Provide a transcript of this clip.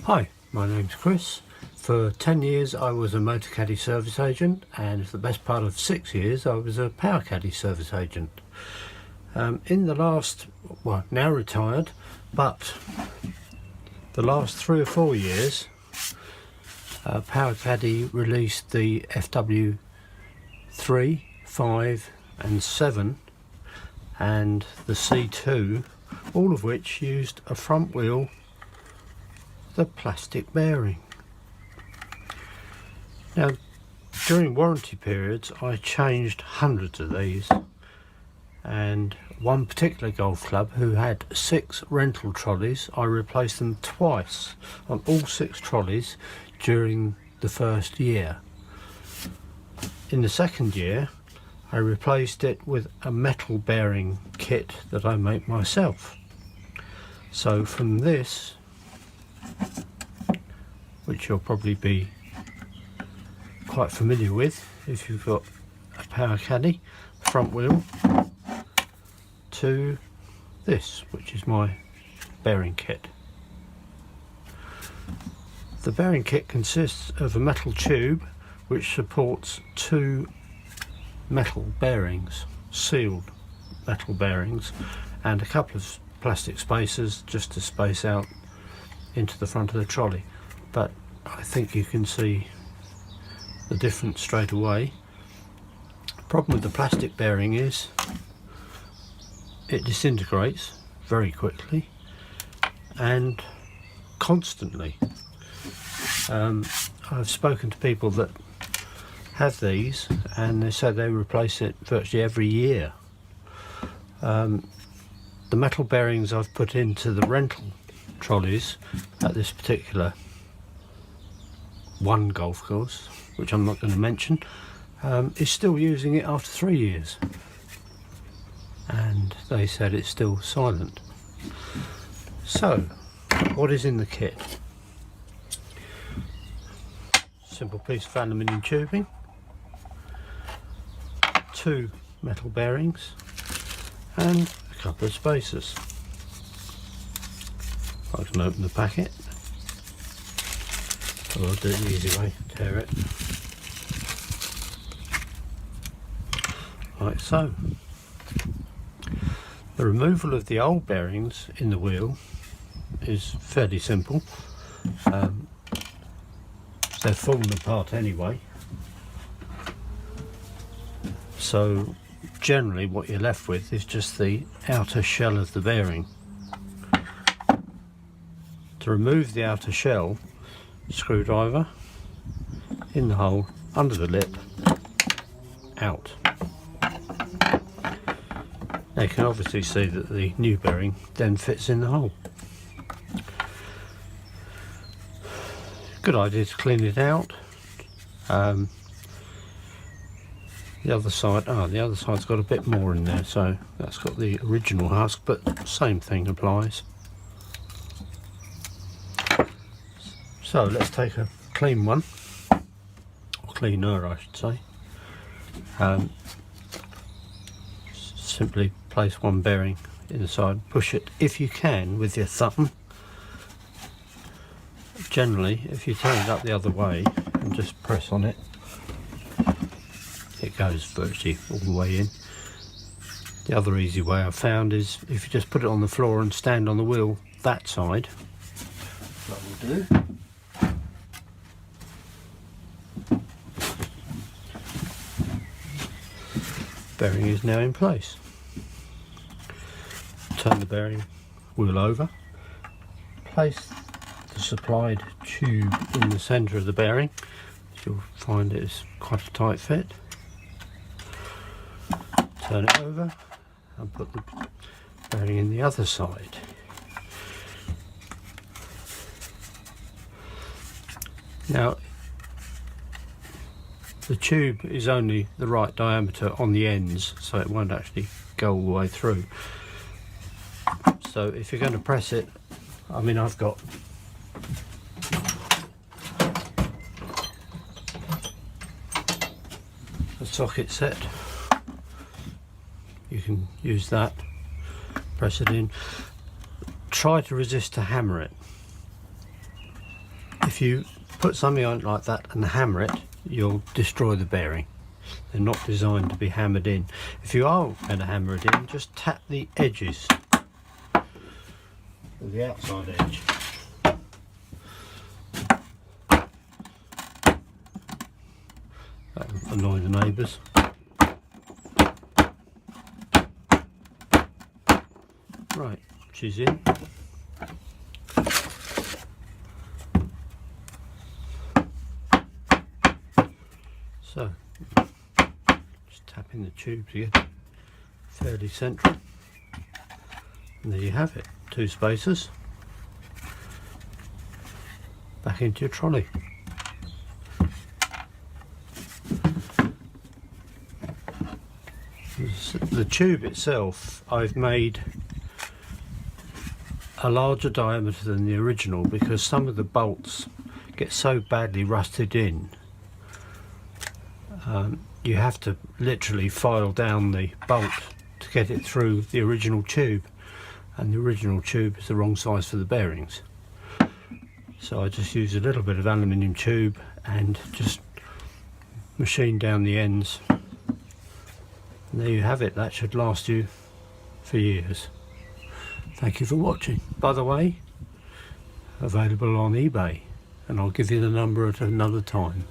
Hi, my name's Chris. For 10 years I was a Motorcaddy service agent, and for the best part of 6 years I was a Powakaddy service agent. In the last, well, now retired, but the last 3 or 4 years Powakaddy released the FW3, 5 and 7 and the C2, all of which used a front wheel, the plastic bearing. Now, during warranty periods I changed hundreds of these, and one particular golf club who had 6 rental trolleys, I replaced them twice on all 6 trolleys during the first year. In the second year I replaced it with a metal bearing kit that I make myself. So from this, which you'll probably be quite familiar with if you've got a Powakaddy front wheel, to this, which is my bearing kit. The bearing kit consists of a metal tube which supports 2 metal bearings, sealed metal bearings, and a couple of plastic spacers just to space out into the front of the trolley. But I think you can see the difference straight away. The problem with the plastic bearing is it disintegrates very quickly and constantly. I've spoken to people that have these and they say they replace it virtually every year. The metal bearings I've put into the rental trolleys at this particular one golf course, which I'm not going to mention, is still using it after 3 years, and they said it's still silent. So what is in the kit? Simple piece of aluminium tubing, 2 metal bearings and a couple of spacers. I can open the packet, or I'll do it the easy way, tear it like so. The removal of the old bearings in the wheel is fairly simple. They're falling apart anyway, so generally what you're left with is just the outer shell of the bearing. To remove the outer shell, screwdriver in the hole under the lip, out. Now you can obviously see that the new bearing then fits in the hole. Good idea to clean it out. The other side's got a bit more in there, so that's got the original husk, but same thing applies. So let's take a clean one, or cleaner I should say. Simply place one bearing inside, push it if you can with your thumb. Generally, if you turn it up the other way and just press on it, it goes virtually all the way in. The other easy way I've found is if you just put it on the floor and stand on the wheel that side. That will do. Bearing is now in place. Turn the bearing wheel over, place the supplied tube in the centre of the bearing. You'll find it is quite a tight fit. Turn it over and put the bearing in the other side. Now the tube is only the right diameter on the ends, so it won't actually go all the way through. So if you're going to press it, I mean, I've got a socket set. You can use that, press it in. Try to resist to hammer it. if you put something on it like that and hammer it, you'll destroy the bearing. They're not designed to be hammered in. If you are going to hammer it in, just tap the edges, the outside edge. That'll annoy the neighbours. Right, she's in. So, just tapping the tube to get fairly central. And there you have it, 2 spacers. Back into your trolley. The tube itself, I've made a larger diameter than the original because some of the bolts get so badly rusted in. You have to literally file down the bolt to get it through the original tube, and the original tube is the wrong size for the bearings. So I just use a little bit of aluminium tube and just machine down the ends. And there you have it. That should last you for years. Thank you for watching. By the way, available on eBay, and I'll give you the number at another time.